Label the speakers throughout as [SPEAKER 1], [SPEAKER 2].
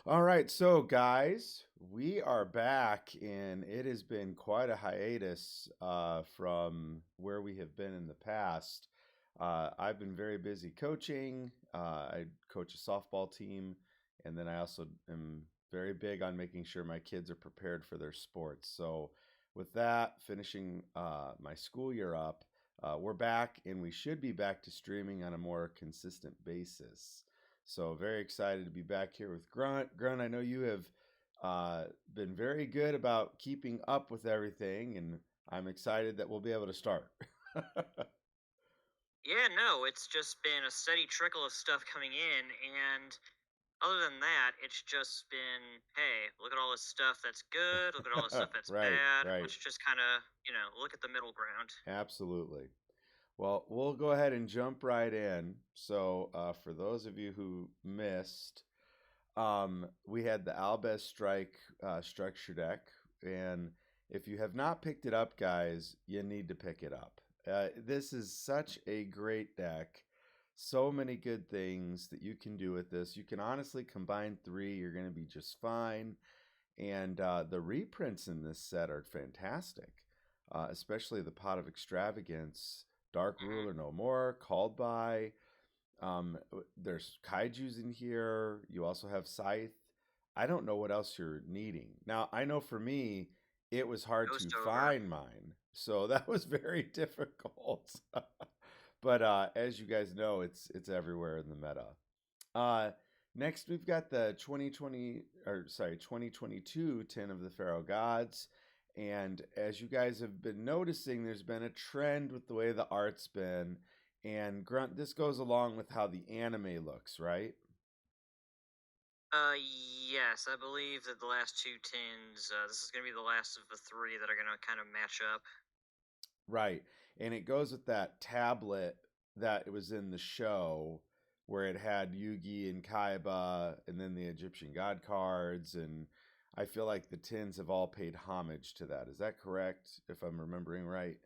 [SPEAKER 1] All right, so guys, we are back, and it has been quite a hiatus from where we have been in the past. I've been very busy coaching. I coach a softball team, and then I also am very big on making sure my kids are prepared for their sports. So, with that, finishing my school year up, we're back, and we should be back to streaming on a more consistent basis. So very excited to be back here with Grunt. Grunt, I know you have been very good about keeping up with everything, and I'm excited that we'll be able to start.
[SPEAKER 2] Yeah, no, it's just been a steady trickle of stuff coming in, and other than that, it's just been, hey, look at all this stuff that's good, look at all this stuff that's
[SPEAKER 1] Right,
[SPEAKER 2] bad.
[SPEAKER 1] right.
[SPEAKER 2] Let's just kind of, look at the middle ground.
[SPEAKER 1] Absolutely. Well, we'll go ahead and jump right in. So, for those of you who missed, we had the Albez Strike structure deck, and if you have not picked it up, guys, you need to pick it up. This is such a great deck. So many good things that you can do with this. You can honestly combine three, you're going to be just fine. And the reprints in this set are fantastic, especially the Pot of Extravagance, Dark
[SPEAKER 2] hmm
[SPEAKER 1] Ruler No More, Called By. There's kaijus in here. You also have Scythe. I don't know what else you're needing. Now, I know for me, it was hard to
[SPEAKER 2] Ghost Ogre.
[SPEAKER 1] find mine. So that was very difficult. But as you guys know, it's everywhere in the meta. Uh, Next, we've got the 2022 Ten of the Pharaoh Gods. And as you guys have been noticing, there's been a trend with the way the art's been. And Grunt, this goes along with how the anime looks, right?
[SPEAKER 2] Yes, I believe that the last two tins, this is going to be the last of the three that are going to kind of match up.
[SPEAKER 1] Right. And it goes with that tablet that it was in the show where it had Yugi and Kaiba and then the Egyptian god cards. And I feel like the tins have all paid homage to that. Is that correct, if I'm remembering right?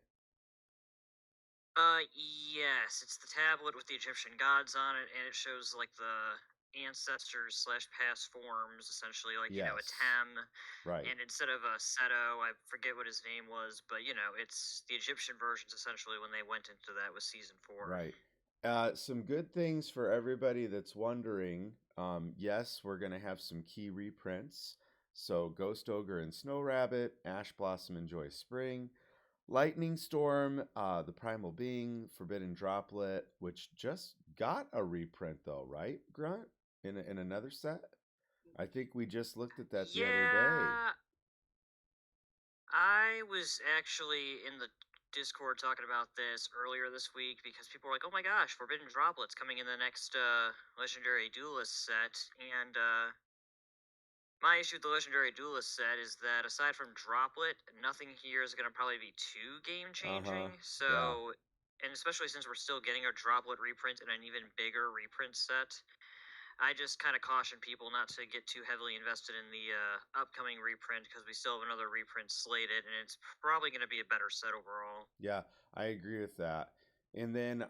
[SPEAKER 2] Yes, it's the tablet with the Egyptian gods on it, and it shows like the ancestors slash past forms, essentially like a
[SPEAKER 1] Yes.
[SPEAKER 2] Tem,
[SPEAKER 1] Right.
[SPEAKER 2] and instead of a Seto, I forget what his name was, but it's the Egyptian versions essentially when they went into that with season four.
[SPEAKER 1] Right. Some good things for everybody that's wondering. Yes, we're going to have some key reprints. So, Ghost Ogre and Snow Rabbit, Ash Blossom and Joy Spring, Lightning Storm, the Primal Being, Forbidden Droplet, which just got a reprint though, right, Grunt? In another set? I think we just looked at that the other day.
[SPEAKER 2] Yeah, I was actually in the Discord talking about this earlier this week because people were like, "Oh my gosh, Forbidden Droplets coming in the next Legendary Duelist set," and my issue with the Legendary Duelist set is that aside from Droplet, nothing here is going to probably be too game
[SPEAKER 1] Uh huh.
[SPEAKER 2] changing.
[SPEAKER 1] Yeah.
[SPEAKER 2] So, and especially since we're still getting a Droplet reprint and an even bigger reprint set, I just kind of caution people not to get too heavily invested in the upcoming reprint because we still have another reprint slated, and it's probably going to be a better set overall.
[SPEAKER 1] Yeah, I agree with that. And then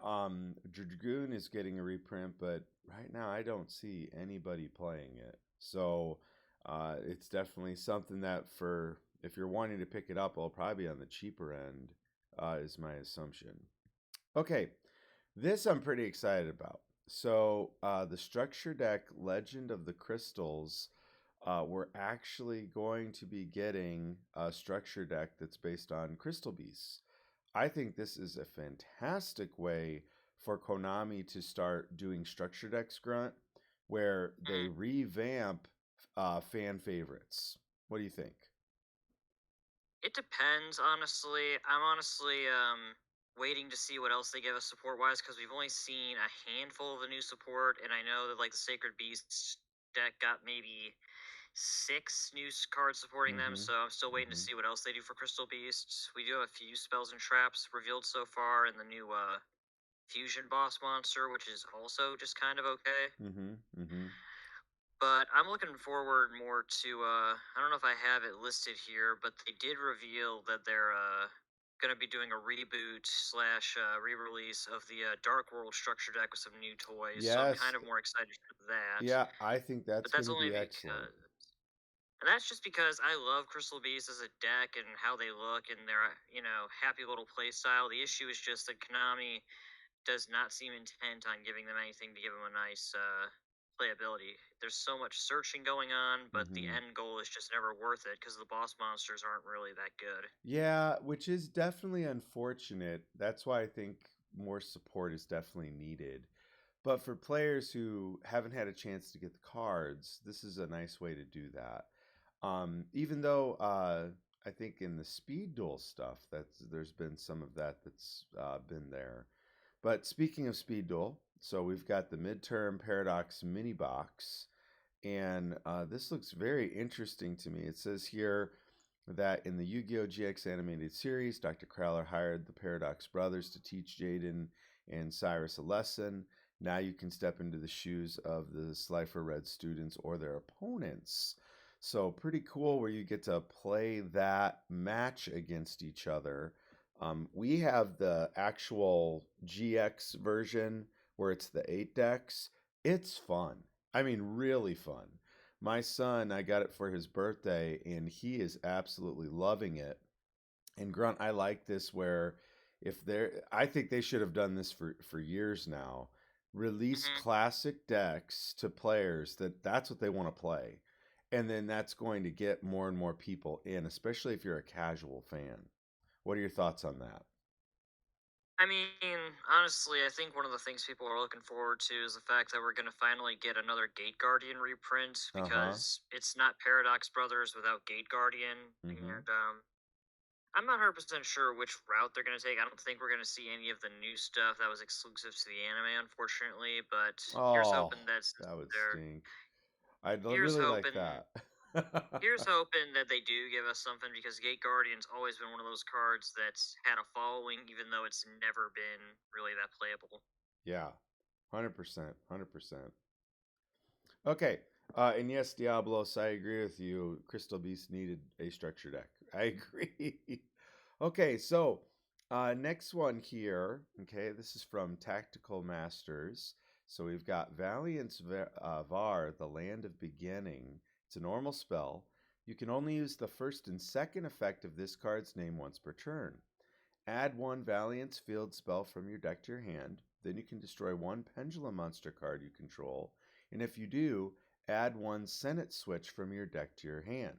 [SPEAKER 1] Dragoon is getting a reprint, but right now I don't see anybody playing it. So it's definitely something that for if you're wanting to pick it up, it'll probably be on the cheaper end, is my assumption. Okay, this I'm pretty excited about. So the structure deck Legend of the Crystals, we're actually going to be getting a structure deck that's based on Crystal Beasts. I think this is a fantastic way for Konami to start doing structure decks, Grunt, where they
[SPEAKER 2] Mm,
[SPEAKER 1] revamp fan favorites. What do you think?
[SPEAKER 2] it depends, honestly. I'm honestly waiting to see what else they give us support wise because we've only seen a handful of the new support, and I know that like the Sacred Beasts deck got maybe six new cards supporting them,
[SPEAKER 1] Mm-hmm.
[SPEAKER 2] so I'm still waiting to
[SPEAKER 1] Mm-hmm.
[SPEAKER 2] see what else they do for Crystal Beasts. We do have a few spells and traps revealed so far in the new fusion boss monster, which is also just kind of okay.
[SPEAKER 1] Mm-hmm. Mm-hmm.
[SPEAKER 2] But I'm looking forward more to I don't know if I have it listed here, but they did reveal that their gonna be doing a reboot slash re-release of the Dark World structure deck with some new toys, so I'm
[SPEAKER 1] Yes.
[SPEAKER 2] kind of more excited for that.
[SPEAKER 1] Yeah, I think that's
[SPEAKER 2] But that's
[SPEAKER 1] going to
[SPEAKER 2] only
[SPEAKER 1] be excellent.
[SPEAKER 2] because, and that's just because I love Crystal Beast as a deck and how they look and their happy little play style. The issue is just that Konami does not seem intent on giving them anything to give them a nice playability. There's so much searching going on, but the
[SPEAKER 1] Hmm.
[SPEAKER 2] end goal is just never worth it because the boss monsters aren't really that good.
[SPEAKER 1] Yeah, which is definitely unfortunate. That's why I think more support is definitely needed. But for players who haven't had a chance to get the cards, this is a nice way to do that. Even though I think in the speed duel stuff, there's been some of that that's been there. But speaking of speed duel, so we've got the midterm paradox mini box, and this looks very interesting to me. It says here that in the Yu-Gi-Oh! GX animated series, Dr. Crowler hired the Paradox brothers to teach Jaden and Cyrus a lesson. Now you can step into the shoes of the Slifer Red students or their opponents. So pretty cool where you get to play that match against each other. We have the actual GX version where it's the 8 decks. It's fun. I mean, really fun. My son, I got it for his birthday, and he is absolutely loving it. And Grunt, I like this where if they're, I think they should have done this for years now. Release
[SPEAKER 2] Hmm.
[SPEAKER 1] classic decks to players that's what they want to play, and then that's going to get more and more people in, especially if you're a casual fan. What are your thoughts on that?
[SPEAKER 2] I mean, honestly, I think one of the things people are looking forward to is the fact that we're going to finally get another Gate Guardian reprint
[SPEAKER 1] Uh huh.
[SPEAKER 2] because it's not Paradox Brothers without Gate Guardian.
[SPEAKER 1] Mm-hmm.
[SPEAKER 2] And I'm not 100% sure which route they're going to take. I don't think we're going to see any of the new stuff that was exclusive to the anime, unfortunately. But here's
[SPEAKER 1] Oh,
[SPEAKER 2] hoping that since
[SPEAKER 1] that would
[SPEAKER 2] they're.
[SPEAKER 1] stink. I'd
[SPEAKER 2] Here's
[SPEAKER 1] really like
[SPEAKER 2] hoping.
[SPEAKER 1] that.
[SPEAKER 2] Here's hoping that they do give us something because Gate Guardian's always been one of those cards that's had a following, even though it's never been really that playable.
[SPEAKER 1] Yeah, 100%, 100%. Okay, and yes, Diablos, I agree with you. Crystal Beast needed a structure deck. I agree. Okay, so next one here. Okay, this is from Tactical Masters. So we've got Valiant's Var, the Land of Beginning. It's a normal spell. You can only use the first and second effect of this card's name once per turn. Add one Valiant's Field spell from your deck to your hand. Then you can destroy one Pendulum monster card you control. And if you do, add one Senate Switch from your deck to your hand.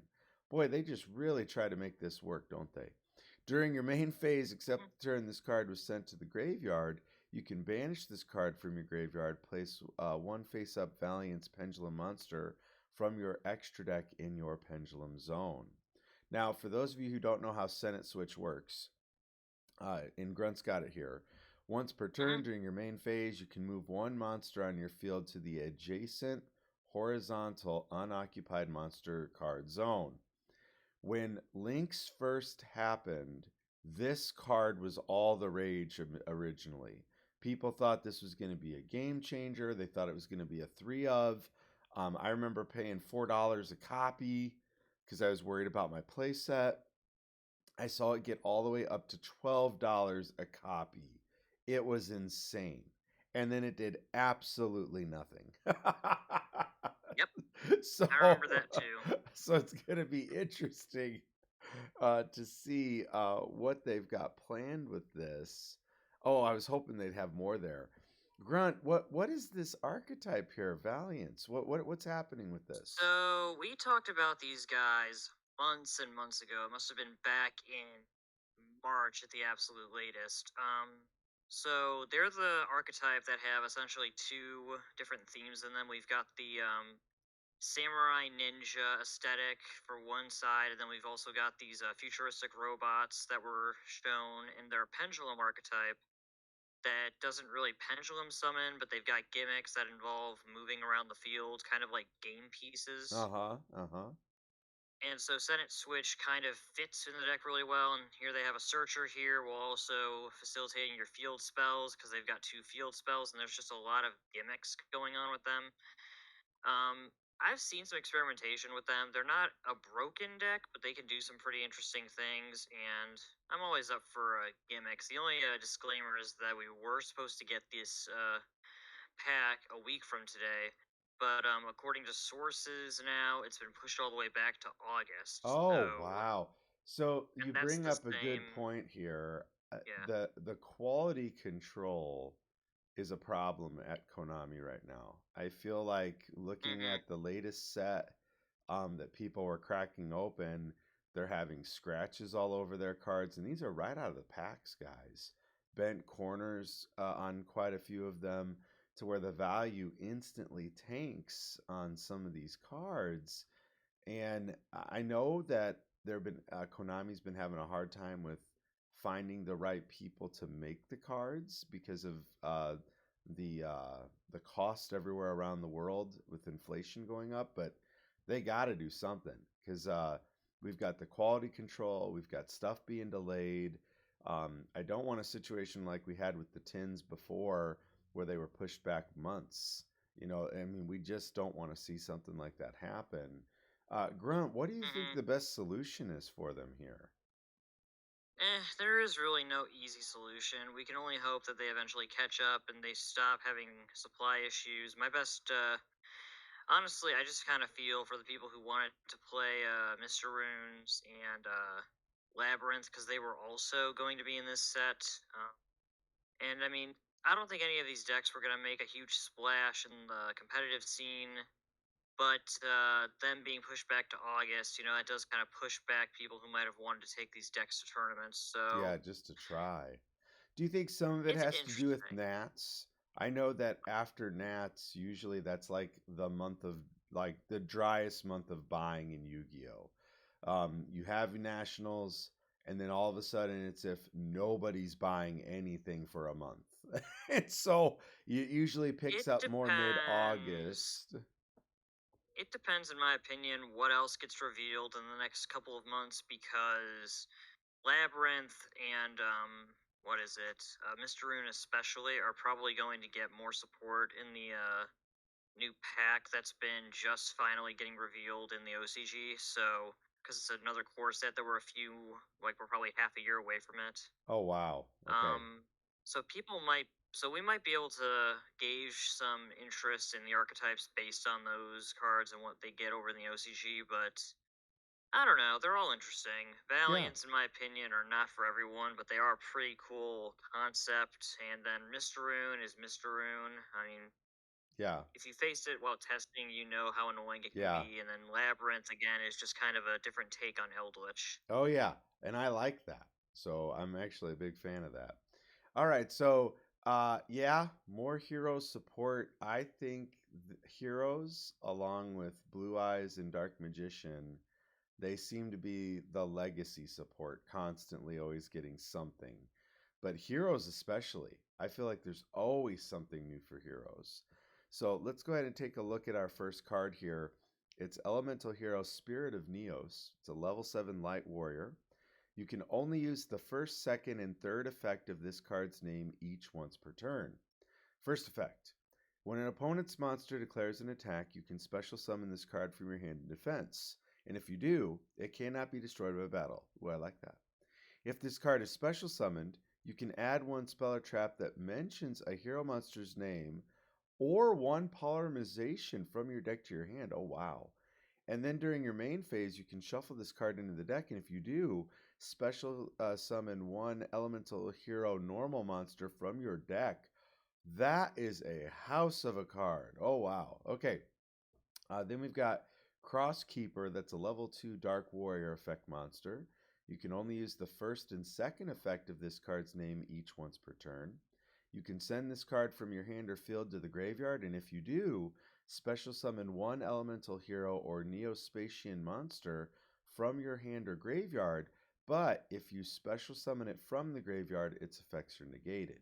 [SPEAKER 1] Boy, they just really try to make this work, don't they? During your main phase, except the turn this card was sent to the graveyard, you can banish this card from your graveyard, place one face up Valiant's Pendulum monster from your extra deck in your Pendulum zone. Now, for those of you who don't know how Senate Switch works, and Grunt's got it here. Once per
[SPEAKER 2] Hmm.
[SPEAKER 1] turn during your main phase, you can move one monster on your field to the adjacent horizontal unoccupied monster card zone. When Links first happened, this card was all the rage originally. People thought this was going to be a game changer. They thought it was going to be a three of. I remember paying $4 a copy because I was worried about my playset. I saw it get all the way up to $12 a copy. It was insane. And then it did absolutely nothing.
[SPEAKER 2] Yep, I remember
[SPEAKER 1] so,
[SPEAKER 2] that too.
[SPEAKER 1] so it's going to be interesting to see what they've got planned with this. Oh, I was hoping they'd have more there. Grunt, what is this archetype here, Valiance? What's happening with this?
[SPEAKER 2] So we talked about these guys months and months ago. It must have been back in March at the absolute latest. So they're the archetype that have essentially two different themes in them. We've got the samurai ninja aesthetic for one side, and then we've also got these futuristic robots that were shown in their pendulum archetype that doesn't really pendulum summon, but they've got gimmicks that involve moving around the field, kind of like game
[SPEAKER 1] Uh
[SPEAKER 2] pieces.
[SPEAKER 1] huh. Uh huh.
[SPEAKER 2] And so Senate Switch kind of fits in the deck really well. And here they have a searcher here while also facilitating your field spells because they've got two field spells, and there's just a lot of gimmicks going on with them. I've seen some experimentation with them. They're not a broken deck, but they can do some pretty interesting things, and I'm always up for gimmicks. The only disclaimer is that we were supposed to get this pack a week from today, but according to sources now, it's been pushed all the way back to August.
[SPEAKER 1] Oh,
[SPEAKER 2] So,
[SPEAKER 1] wow. So
[SPEAKER 2] and
[SPEAKER 1] you
[SPEAKER 2] that's
[SPEAKER 1] bring
[SPEAKER 2] the
[SPEAKER 1] up a good
[SPEAKER 2] same.
[SPEAKER 1] point here.
[SPEAKER 2] Yeah.
[SPEAKER 1] The quality control is a problem at Konami right now. I feel like looking
[SPEAKER 2] Mhm.
[SPEAKER 1] at the latest set that people were cracking open, they're having scratches all over their cards, and these are right out of the packs, guys. Bent corners on quite a few of them, to where the value instantly tanks on some of these cards. And I know that there have been Konami's been having a hard time with finding the right people to make the cards because of the uh, the cost everywhere around the world with inflation going up. But they got to do something because we've got the quality control, we've got stuff being delayed. I don't want a situation like we had with the tins before, where they were pushed back months. I mean, we just don't want to see something like that happen. Grunt, what do you think
[SPEAKER 2] Mhm.
[SPEAKER 1] the best solution is for them here?
[SPEAKER 2] There is really no easy solution. We can only hope that they eventually catch up and they stop having supply issues. Honestly, I just kind of feel for the people who wanted to play Mr. Runes and Labyrinth because they were also going to be in this set. And I mean, I don't think any of these decks were going to make a huge splash in the competitive scene. But them being pushed back to August, that does kind of push back people who might have wanted to take these decks to tournaments. So
[SPEAKER 1] Yeah, just to try. Do you think some of it
[SPEAKER 2] it's
[SPEAKER 1] has to do with
[SPEAKER 2] interesting.
[SPEAKER 1] Nats? I know that after Nats, usually that's like the month of like the driest month of buying in Yu-Gi-Oh. You have nationals, and then all of a sudden it's if nobody's buying anything for a month. And so it usually
[SPEAKER 2] It
[SPEAKER 1] picks up more
[SPEAKER 2] depends.
[SPEAKER 1] mid-August.
[SPEAKER 2] It depends, in my opinion, what else gets revealed in the next couple of months because Labyrinth and what is it, Mr. Rune especially, are probably going to get more support in the new pack that's been just finally getting revealed in the OCG. So, because it's another core set that we're probably half a year away from it.
[SPEAKER 1] Oh, wow. Okay.
[SPEAKER 2] Um, so we might be able to gauge some interest in the archetypes based on those cards and what they get over in the OCG, but I don't know. They're all interesting.
[SPEAKER 1] Yeah.
[SPEAKER 2] Valiants, in my opinion, are not for everyone, but they are a pretty cool concept. And then Mr. Rune is Mr. Rune. I mean,
[SPEAKER 1] Yeah.
[SPEAKER 2] if you faced it while testing, you know how annoying it can
[SPEAKER 1] Yeah.
[SPEAKER 2] be. And then Labyrinth, again, is just kind of a different take on Eldritch.
[SPEAKER 1] Oh yeah, and I like that. So I'm actually a big fan of that. All right, so yeah, more hero support. I think heroes along with Blue Eyes and Dark Magician, they seem to be the legacy support, constantly always getting something. But heroes especially, I feel like there's always something new for heroes. So let's go ahead and take a look at our first card here. It's Elemental Hero Spirit of Neos. It's a level 7 Light Warrior. You can only use the first, second, and third effect of this card's name each once per turn. First effect. When an opponent's monster declares an attack, you can special summon this card from your hand in defense. And if you do, it cannot be destroyed by battle. Ooh, I like that. If this card is special summoned, you can add one spell or trap that mentions a hero monster's name or one polymerization from your deck to your hand. Oh, wow. And then during your main phase, you can shuffle this card into the deck. And if you do, special summon one elemental hero normal monster from your deck. That is a house of a card. Oh, wow. Okay. Then we've got Crosskeeper, that's a level 2 Dark Warrior effect monster. You can only use the first and second effect of this card's name each once per turn. You can send this card from your hand or field to the graveyard, and if you do, special summon one elemental hero or Neospatian monster from your hand or graveyard, but if you special summon it from the graveyard, its effects are negated.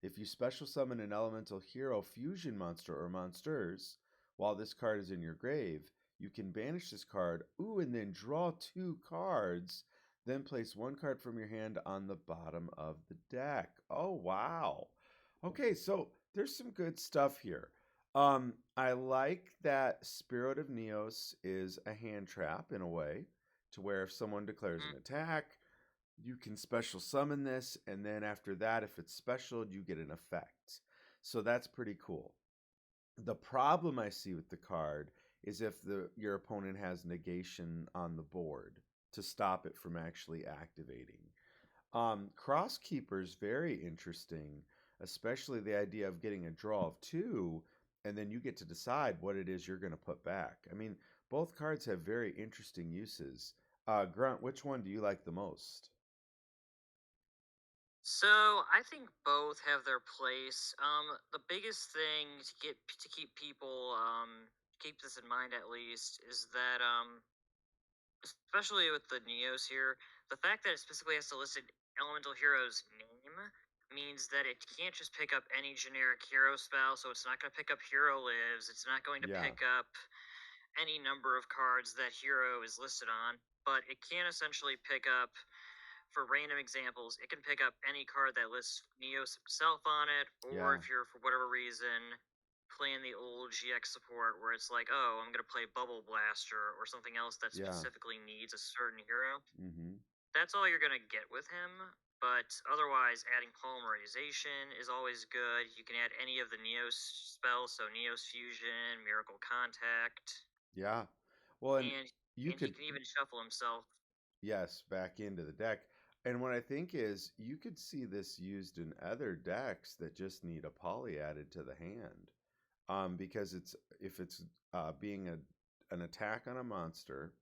[SPEAKER 1] If you special summon an elemental hero fusion monster or monsters while this card is in your grave, you can banish this card, and then draw two cards, then place one card from your hand on the bottom of the deck. Oh, wow. Okay, so there's some good stuff here. I like that Spirit of Neos is a hand trap in a way, to where if someone declares an
[SPEAKER 2] Mm.
[SPEAKER 1] attack, you can special summon this, and then after that, if it's special, you get an effect. So that's pretty cool. The problem I see with the card is if the your opponent has negation on the board to stop it from actually activating. Crosskeeper is very interesting, especially the idea of getting a draw of two, and then you get to decide what it is you're going to put back. I mean, both cards have very interesting uses. Grunt, which one do you like the most?
[SPEAKER 2] So I think both have their place. The biggest thing to keep people keep this in mind at least is that especially with the Neos here, the fact that it specifically has to list an elemental hero's name means that it can't just pick up any generic hero spell. So it's not going to pick up Hero Lives. It's not going to
[SPEAKER 1] Yeah,
[SPEAKER 2] pick up any number of cards that hero is listed on, but it can essentially pick up, for random examples, it can pick up any card that lists Neos himself on it, or
[SPEAKER 1] yeah,
[SPEAKER 2] if you're, for whatever reason, playing the old GX support where it's like, oh, I'm going to play Bubble Blaster or something else that
[SPEAKER 1] yeah.
[SPEAKER 2] specifically needs a certain hero.
[SPEAKER 1] Mm-hmm.
[SPEAKER 2] That's all you're going to get with him. But otherwise, adding polymerization is always good. You can add any of the Neos spells, so Neos Fusion, Miracle Contact,
[SPEAKER 1] Yeah. Well, and
[SPEAKER 2] and
[SPEAKER 1] you
[SPEAKER 2] he
[SPEAKER 1] could,
[SPEAKER 2] can even shuffle himself.
[SPEAKER 1] yes, back into the deck. And what I think is you could see this used in other decks that just need a poly added to the hand. Because it's if it's being an attack on a monster,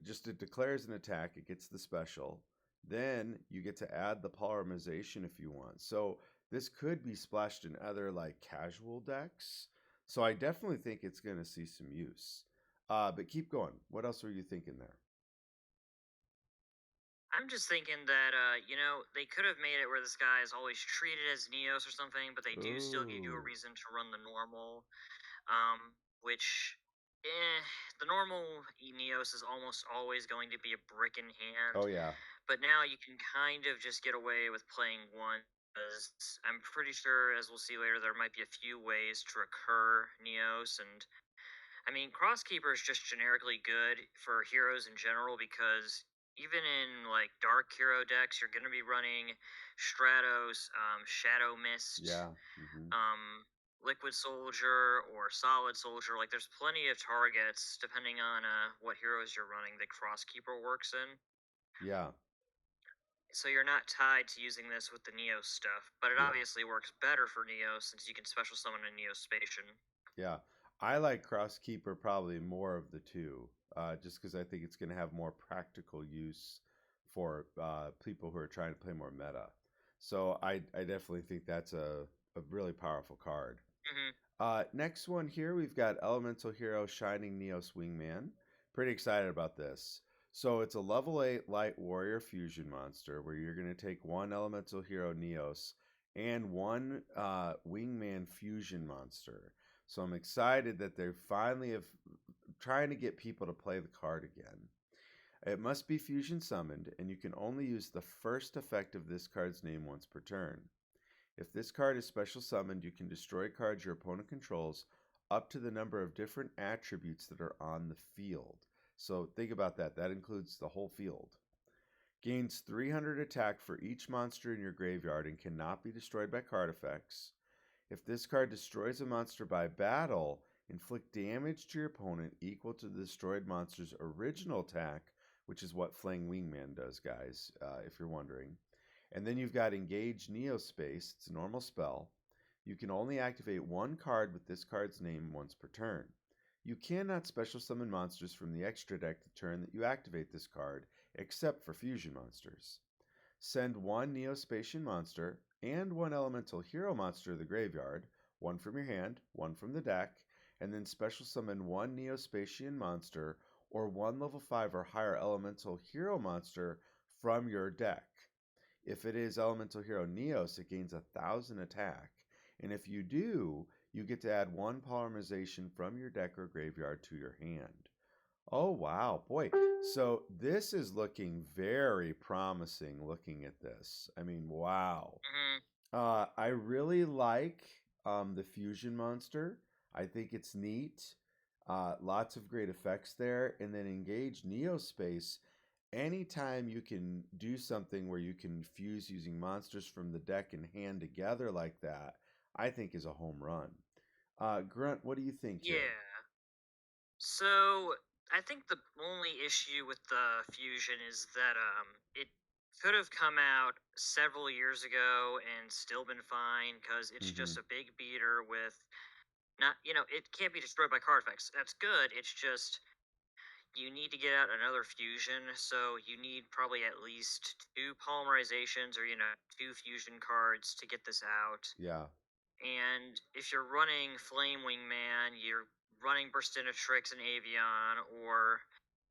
[SPEAKER 1] just it declares an attack, it gets the special. Then you get to add the polymerization if you want. So this could be splashed in other like casual decks. So I definitely think it's going to see some use. But keep going. What else were you thinking there?
[SPEAKER 2] I'm just thinking that, they could have made it where this guy is always treated as Neos or something, but they do still give you a
[SPEAKER 1] Ooh.
[SPEAKER 2] reason to run the normal, which, the normal Neos is almost always going to be a brick in
[SPEAKER 1] Oh
[SPEAKER 2] hand,
[SPEAKER 1] yeah.
[SPEAKER 2] but now you can kind of just get away with playing one. Because I'm pretty sure, as we'll see later, there might be a few ways to recur Neos, and I mean, Crosskeeper is just generically good for heroes in general because even in like dark hero decks, you're going to be running Stratos, Shadow Mist,
[SPEAKER 1] Yeah. Hmm.
[SPEAKER 2] Liquid Soldier, or Solid Soldier. Like, there's plenty of targets depending on what heroes you're running that Crosskeeper works in.
[SPEAKER 1] Yeah.
[SPEAKER 2] So you're not tied to using this with the Neo stuff, but it
[SPEAKER 1] Yeah.
[SPEAKER 2] obviously works better for Neo since you can special summon a Neo Spatian.
[SPEAKER 1] Yeah, I like Crosskeeper probably more of the two, just because I think it's going to have more practical use for people who are trying to play more meta. So I definitely think that's a really powerful card.
[SPEAKER 2] Hmm.
[SPEAKER 1] Next one here, we've got Elemental Hero Shining Neos Wingman. Pretty excited about this. So it's a level 8 Light Warrior Fusion monster where you're going to take one Elemental Hero Neos and one Wingman Fusion monster. So I'm excited that they finally have trying to get people to play the card again. It must be fusion summoned, and you can only use the first effect of this card's name once per turn. If this card is special summoned, you can destroy cards your opponent controls up to the number of different attributes that are on the field. So think about that. That includes the whole field. Gains 300 attack for each monster in your graveyard and cannot be destroyed by card effects. If this card destroys a monster by battle, inflict damage to your opponent equal to the destroyed monster's original attack, which is what Flaying Wingman does, guys, if you're wondering. And then you've got Engage Neospace. It's a normal spell. You can only activate one card with this card's name once per turn. You cannot special summon monsters from the extra deck the turn that you activate this card, except for fusion monsters. Send one Neospatian monster and one elemental hero monster to the graveyard, one from your hand, one from the deck, and then special summon one Neospatian monster or one level 5 or higher elemental hero monster from your deck. If it is Elemental Hero Neos, it gains 1,000 attack. And if you do, you get to add one polymerization from your deck or graveyard to your hand. Oh, wow. Boy. So this is looking very promising looking at this. I mean, wow.
[SPEAKER 2] Hmm.
[SPEAKER 1] I really like the fusion monster. I think it's neat. Lots of great effects there. And then engage Neospace. Anytime you can do something where you can fuse using monsters from the deck and hand together like that, I think is a home run. Grunt, what do you think here?
[SPEAKER 2] Yeah. So I think the only issue with the fusion is that it could have come out several years ago and still been fine because it's
[SPEAKER 1] Mm-hmm.
[SPEAKER 2] just a big beater with not, it can't be destroyed by card effects. That's good. It's just you need to get out another fusion, so you need probably at least two polymerizations or two fusion cards to get this out.
[SPEAKER 1] Yeah.
[SPEAKER 2] And if you're running Flame Wingman, you're running Burstinatrix and Avion, or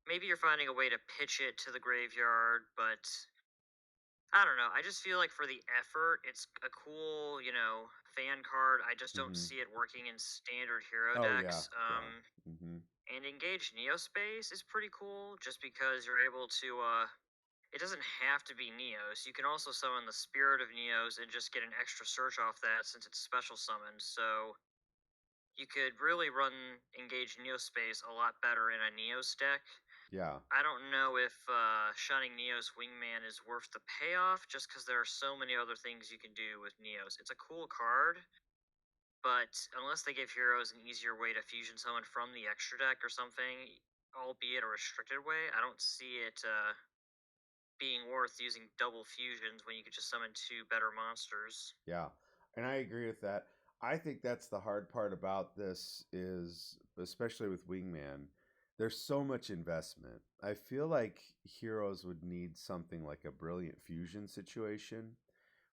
[SPEAKER 2] maybe you're finding a way to pitch it to the graveyard, but I don't know. I just feel like for the effort, it's a cool, fan card. I just don't
[SPEAKER 1] Mm-hmm.
[SPEAKER 2] see it working in standard hero
[SPEAKER 1] Oh yeah.
[SPEAKER 2] decks.
[SPEAKER 1] Yeah. Mm-hmm.
[SPEAKER 2] And Engage Neospace is pretty cool just because you're able to, it doesn't have to be Neos. You can also summon the Spirit of Neos and just get an extra search off that since it's special summoned. So you could really run Engage Neospace a lot better in a Neos deck.
[SPEAKER 1] Yeah.
[SPEAKER 2] I don't know if Shining Neos Wingman is worth the payoff just because there are so many other things you can do with Neos. It's a cool card, but unless they give heroes an easier way to fusion summon from the extra deck or something, albeit a restricted way, I don't see it being worth using double fusions when you could just summon two better monsters.
[SPEAKER 1] Yeah, and I agree with that. I think that's the hard part about this is especially with Wingman, there's so much investment. I feel like heroes would need something like a brilliant fusion situation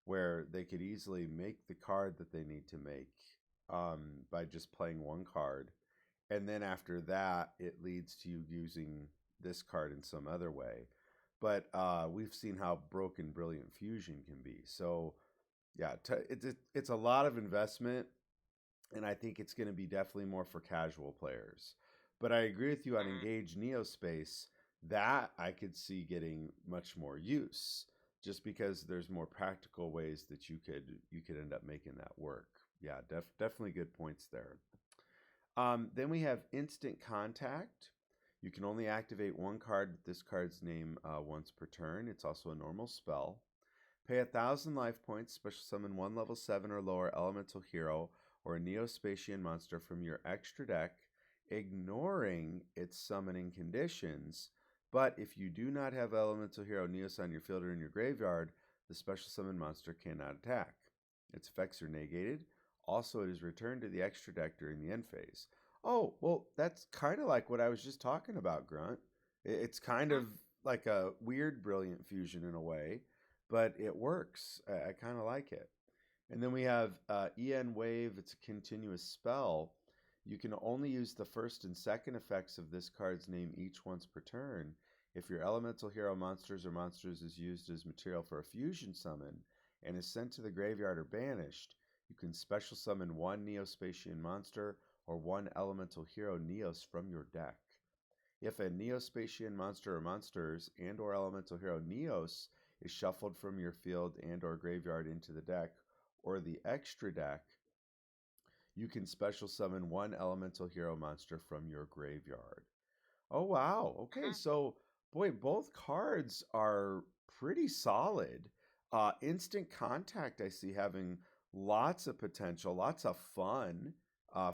[SPEAKER 1] where they could easily make the card that they need to make by just playing one card. And then after that, it leads to you using this card in some other way. But we've seen how broken Brilliant Fusion can be. So yeah, it's a lot of investment, and I think it's going to be definitely more for casual players. But I agree with you on
[SPEAKER 2] Mm-hmm.
[SPEAKER 1] Engage Neospace. That I could see getting much more use, just because there's more practical ways that you could end up making that work. Yeah, definitely good points there. Then we have Instant Contact. You can only activate one card with this card's name once per turn. It's also a normal spell. Pay 1,000 life points, special summon one level 7 or lower elemental hero or a Neospatian monster from your extra deck, ignoring its summoning conditions. But if you do not have elemental hero Neos on your field or in your graveyard, the special summon monster cannot attack. Its effects are negated. Also, it is returned to the extra deck during the end phase. Oh, well, that's kind of like what I was just talking about, Grunt. It's kind
[SPEAKER 2] Mm-hmm.
[SPEAKER 1] of like a weird brilliant fusion in a way, but it works. I kind of like it. And then we have EN Wave. It's a continuous spell. You can only use the first and second effects of this card's name each once per turn. If your elemental hero monsters is used as material for a fusion summon and is sent to the graveyard or banished, you can special summon one Neospatian monster or one elemental hero Neos from your deck. If a Neospatian monster or monsters and or elemental hero Neos is shuffled from your field and or graveyard into the deck or the extra deck, you can special summon one elemental hero monster from your graveyard. Oh wow. Okay,
[SPEAKER 2] Mm-hmm.
[SPEAKER 1] so boy, both cards are pretty solid. Instant Contact I see having lots of potential, lots of fun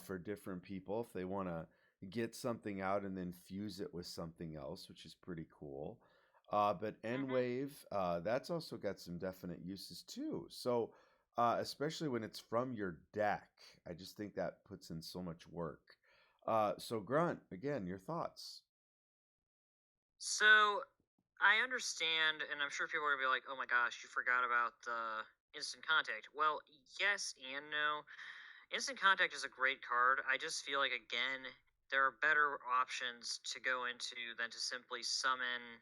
[SPEAKER 1] for different people if they want to get something out and then fuse it with something else, which is pretty cool. But N
[SPEAKER 2] Mm-hmm.
[SPEAKER 1] Wave, that's also got some definite uses too. So, especially when it's from your deck, I just think that puts in so much work. So Grunt, again, your thoughts?
[SPEAKER 2] So I understand, and I'm sure people are gonna be like, "Oh my gosh, you forgot about the instant contact." Well, yes and no. Instant contact is a great card. I just feel like again there are better options to go into than to simply summon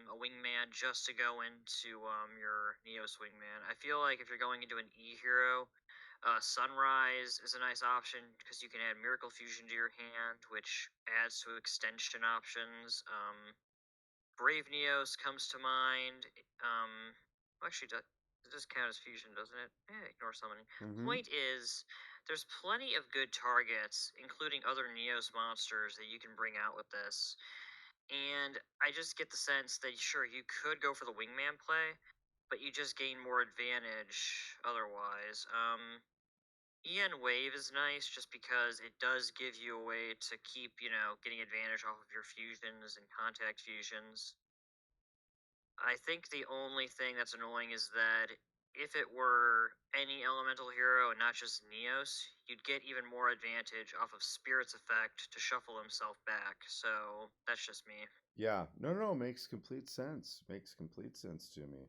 [SPEAKER 2] a wingman just to go into your Neos wingman. I feel like if you're going into an E hero, Sunrise is a nice option because you can add Miracle Fusion to your hand, which adds to extension options. Brave Neos comes to mind. Actually, It does count as fusion, doesn't it? Ignore summoning.
[SPEAKER 1] Mm-hmm.
[SPEAKER 2] Point is, there's plenty of good targets, including other Neos monsters that you can bring out with this. And I just get the sense that sure you could go for the wingman play, but you just gain more advantage otherwise. EN Wave is nice just because it does give you a way to keep, getting advantage off of your fusions and contact fusions. I think the only thing that's annoying is that if it were any elemental hero and not just Neos, you'd get even more advantage off of Spirit's effect to shuffle himself back. So that's just me.
[SPEAKER 1] Yeah. No, no, makes complete sense. Makes complete sense to me.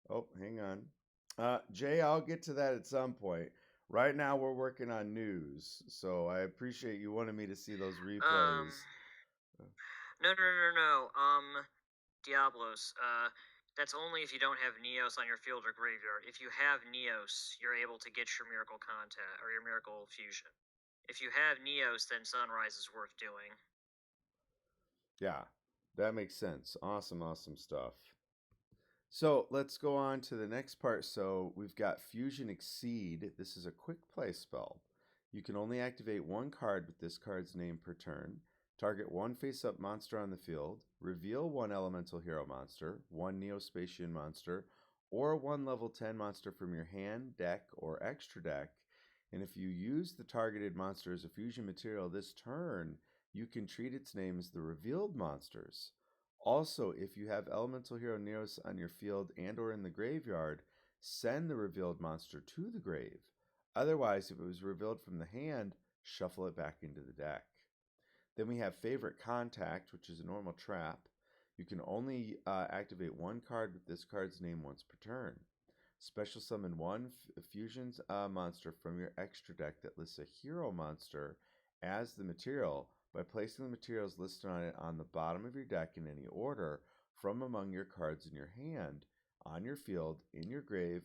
[SPEAKER 1] Oh, hang on. Jay, I'll get to that at some point. Right now, we're working on news, so I appreciate you wanting me to see those
[SPEAKER 2] Um,
[SPEAKER 1] replays.
[SPEAKER 2] no, no, no, no. Diablos. That's only if you don't have Neos on your field or graveyard. If you have Neos, you're able to get your Miracle Contact or your Miracle Fusion. If you have Neos, then Sunrise is worth doing.
[SPEAKER 1] Yeah, that makes sense. Awesome, awesome stuff. So let's go on to the next part. So we've got Fusion Exceed. This is a quick play spell. You can only activate one card with this card's name per turn. Target one face up monster on the field. Reveal one elemental hero monster, one Neospatian monster, or one level 10 monster from your hand, deck, or extra deck. And if you use the targeted monster as a fusion material this turn, you can treat its name as the revealed monsters. Also, if you have Elemental Hero Neos on your field and or in the graveyard, send the revealed monster to the grave. Otherwise, if it was revealed from the hand, shuffle it back into the deck. Then we have Favorite Contact, which is a normal trap. You can only activate one card with this card's name once per turn. Special summon one fusions monster from your extra deck that lists a hero monster as the material by placing the materials listed on it on the bottom of your deck in any order from among your cards in your hand, on your field, in your grave,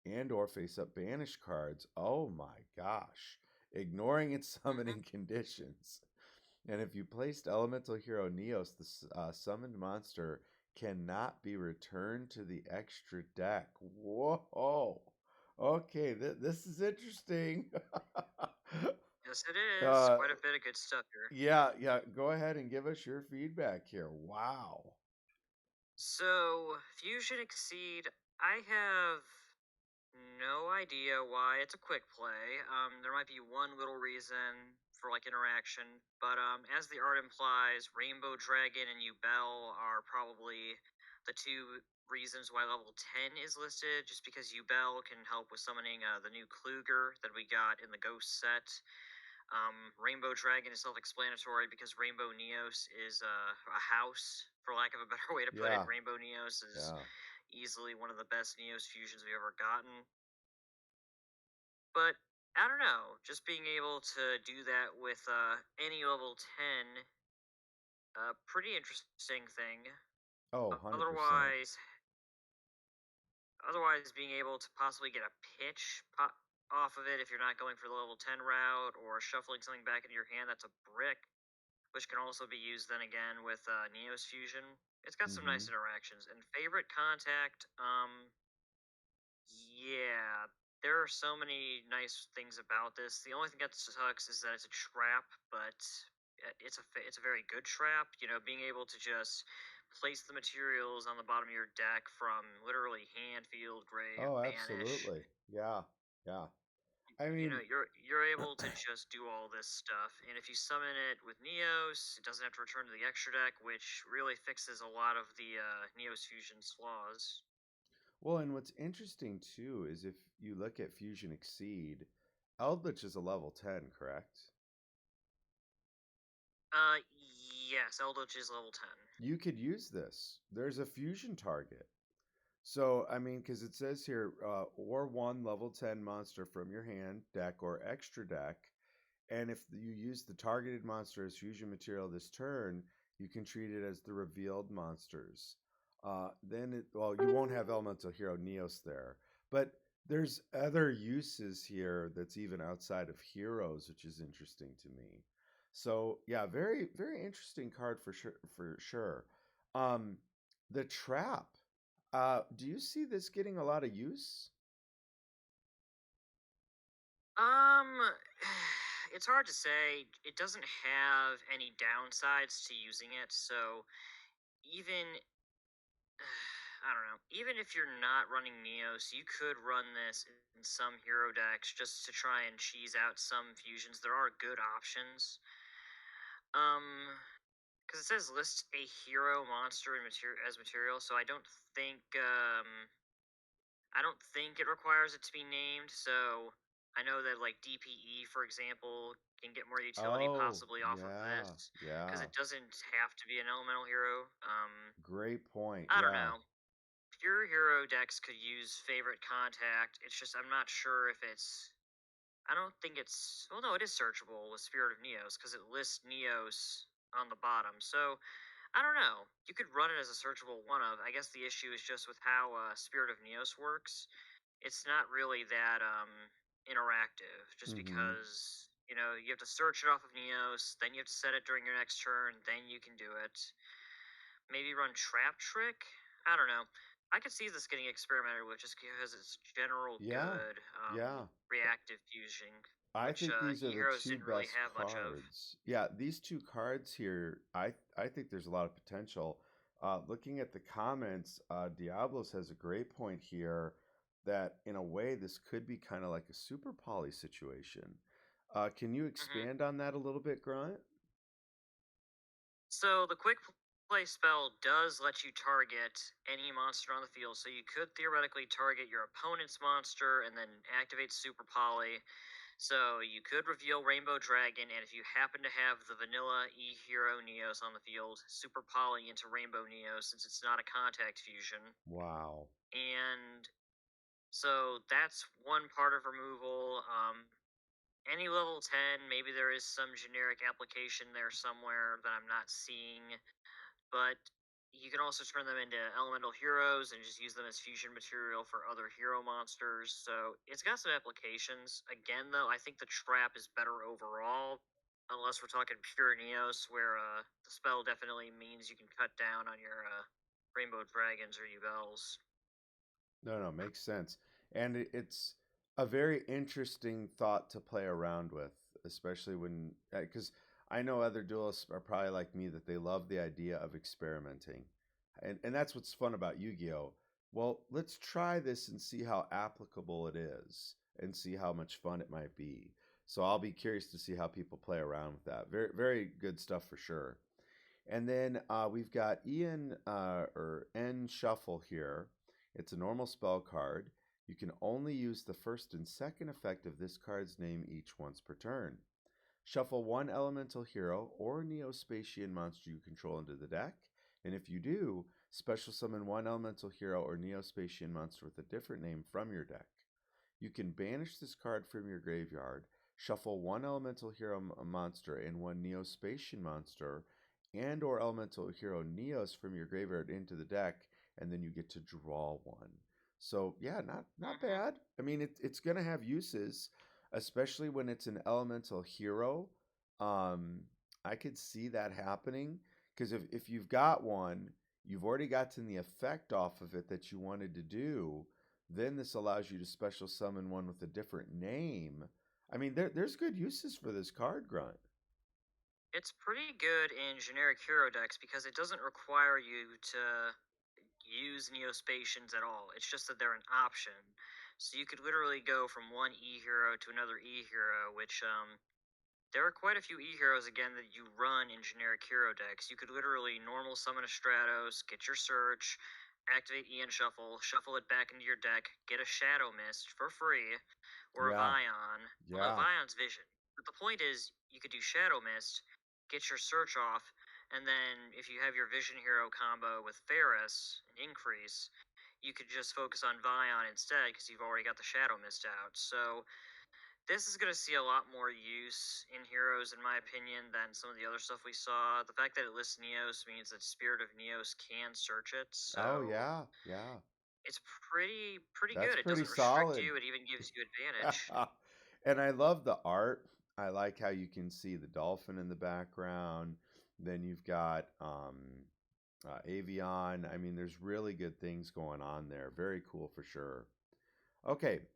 [SPEAKER 1] and or face up banished cards. Oh my gosh. Ignoring its
[SPEAKER 2] Mm-hmm.
[SPEAKER 1] summoning conditions. And if you placed Elemental Hero Neos, the summoned monster cannot be returned to the extra deck. Whoa. Okay, this is interesting.
[SPEAKER 2] Yes, it is.
[SPEAKER 1] uh,
[SPEAKER 2] Quite a bit of good stuff here.
[SPEAKER 1] yeah, yeah. Go ahead and give us your feedback here. Wow.
[SPEAKER 2] So, Fusion Exceed, I have no idea why it's a quick play. There might be one little reason for like interaction, but as the art implies, Rainbow Dragon and Yubel are probably the two reasons why level 10 is listed, just because Yubel can help with summoning the new Kluger that we got in the Ghost set. Rainbow Dragon is self-explanatory because Rainbow Neos is a house, for lack of a better way to put it.
[SPEAKER 1] Yeah,
[SPEAKER 2] Rainbow Neos is
[SPEAKER 1] yeah.
[SPEAKER 2] easily one of the best Neos fusions we've ever gotten. But I don't know, just being able to do that with any level 10, pretty interesting thing.
[SPEAKER 1] Oh, 100%.
[SPEAKER 2] Otherwise, being able to possibly get a pitch off of it if you're not going for the level 10 route or shuffling something back into your hand that's a brick, which can also be used then again with Neos Fusion. It's got some
[SPEAKER 1] Mm-hmm.
[SPEAKER 2] nice interactions. And favorite contact, yeah, there are so many nice things about this. The only thing that sucks is that it's a trap, but it's a very good trap. Being able to just place the materials on the bottom of your deck from literally hand, field, grave,
[SPEAKER 1] Oh,
[SPEAKER 2] banish.
[SPEAKER 1] absolutely. Yeah, yeah. I mean,
[SPEAKER 2] You're able to just do all this stuff, and if you summon it with Neos, it doesn't have to return to the extra deck, which really fixes a lot of the Neos Fusion's flaws.
[SPEAKER 1] well, and what's interesting too is if you look at Fusion Exceed, Eldritch is a level 10, correct?
[SPEAKER 2] Uh, yes, Eldritch is level 10.
[SPEAKER 1] You could use this. There's a fusion target. So, I mean, because it says here, or one level 10 monster from your hand, deck, or extra deck. And if you use the targeted monster as fusion material this turn, you can treat it as the revealed monsters. Well, you won't have Elemental Hero Neos there. But there's other uses here that's even outside of heroes, which is interesting to me. So yeah, very very interesting card for sure. For sure, um, the trap. Do you see this getting a lot of use?
[SPEAKER 2] Um, it's hard to say. It doesn't have any downsides to using it, so even I don't know. Even if you're not running Neos, you could run this in some hero decks just to try and cheese out some fusions. There are good options. Um, because it says list a hero monster in as material, so I don't think it requires it to be named. So I know that like DPE, for example, can get more utility
[SPEAKER 1] Oh,
[SPEAKER 2] possibly off of
[SPEAKER 1] yeah,
[SPEAKER 2] this because
[SPEAKER 1] yeah.
[SPEAKER 2] it doesn't have to be an elemental hero.
[SPEAKER 1] Great point.
[SPEAKER 2] I don't
[SPEAKER 1] Yeah.
[SPEAKER 2] know. Pure hero decks could use favorite contact. It's just I'm not sure if it's. I don't think it's. Well, no, it is searchable with Spirit of Neos because it lists Neos on the bottom. So I don't know. You could run it as a searchable one of. I guess the issue is just with how Spirit of Neos works. It's not really that interactive, just
[SPEAKER 1] Mm-hmm.
[SPEAKER 2] because you have to search it off of Neos, then you have to set it during your next turn, then you can do it. Maybe run Trap Trick. I don't know. I could see this getting experimented with just because it's general
[SPEAKER 1] Yeah,
[SPEAKER 2] good
[SPEAKER 1] yeah.
[SPEAKER 2] reactive fusion,
[SPEAKER 1] I
[SPEAKER 2] which
[SPEAKER 1] think these are the
[SPEAKER 2] e-heroes
[SPEAKER 1] two
[SPEAKER 2] didn't really
[SPEAKER 1] best
[SPEAKER 2] have much of.
[SPEAKER 1] cards. Yeah, these two cards here, I think there's a lot of potential. Looking at the comments, Diablos has a great point here that in a way this could be kind of like a super poly situation. Can you
[SPEAKER 2] hmm
[SPEAKER 1] expand on that a little bit, Grunt?
[SPEAKER 2] So the quick play spell does let you target any monster on the field. So you could theoretically target your opponent's monster and then activate Super Poly. So you could reveal Rainbow Dragon, and if you happen to have the vanilla E Hero Neos on the field, Super Poly into Rainbow Neos since it's not a contact fusion.
[SPEAKER 1] Wow.
[SPEAKER 2] And so that's one part of removal. Any level 10, maybe there is some generic application there somewhere that I'm not seeing, but you can also turn them into elemental heroes and just use them as fusion material for other hero monsters. So it's got some applications. Again, though, I think the trap is better overall, unless we're talking pure Neos, where the spell definitely means you can cut down on your Rainbow Dragons or Yubels.
[SPEAKER 1] No, no, makes sense. And it's a very interesting thought to play around with, especially when, because I know other duelists are probably like me that they love the idea of experimenting. And that's what's fun about Yu-Gi-Oh! Well, let's try this and see how applicable it is and see how much fun it might be. So I'll be curious to see how people play around with that. Very, very good stuff for sure. And then we've got Ian or N Shuffle here. It's a normal spell card. You can only use the first and second effect of this card's name each once per turn. Shuffle one elemental hero or Neospatian monster you control into the deck. And if you do, special summon one elemental hero or Neospatian monster with a different name from your deck. You can banish this card from your graveyard, shuffle one elemental hero monster and one Neospatian monster, and or elemental hero Neos from your graveyard into the deck, and then you get to draw one. So yeah, not
[SPEAKER 2] hmm
[SPEAKER 1] bad. I mean, it's gonna have uses, especially when it's an elemental hero. Um, I could see that happening because if you've got one, you've already gotten the effect off of it that you wanted to do, then this allows you to special summon one with a different name. I mean, there's good uses for this card, Grunt.
[SPEAKER 2] It's pretty good in generic hero decks because it doesn't require you to use Neospatians at all. It's just that they're an option. So you could literally go from one E hero to another E hero, which there are quite a few E heroes again that you run in generic hero decks. You could literally normal summon a Stratos, get your search, activate Ian Shuffle, shuffle it back into your deck, get a Shadow Mist for free, or a
[SPEAKER 1] Yeah,
[SPEAKER 2] Vion. Well, no,
[SPEAKER 1] yeah,
[SPEAKER 2] Vion's Vision. But the point is, you could do Shadow Mist, get your search off, and then if you have your Vision Hero combo with Ferris, an increase, you could just focus on Vion instead because you've already got the Shadow Mist out. So this is going to see a lot more use in Heroes, in my opinion, than some of the other stuff we saw. The fact that it lists Neos means that Spirit of Neos can search it,
[SPEAKER 1] oh
[SPEAKER 2] so
[SPEAKER 1] yeah, yeah.
[SPEAKER 2] it's pretty
[SPEAKER 1] That's
[SPEAKER 2] good. It
[SPEAKER 1] pretty
[SPEAKER 2] doesn't restrict
[SPEAKER 1] solid.
[SPEAKER 2] you; it even gives you advantage.
[SPEAKER 1] And I love the art. I like how you can see the dolphin in the background. Then you've got Avion. I mean, there's really good things going on there. Very cool for sure. Okay,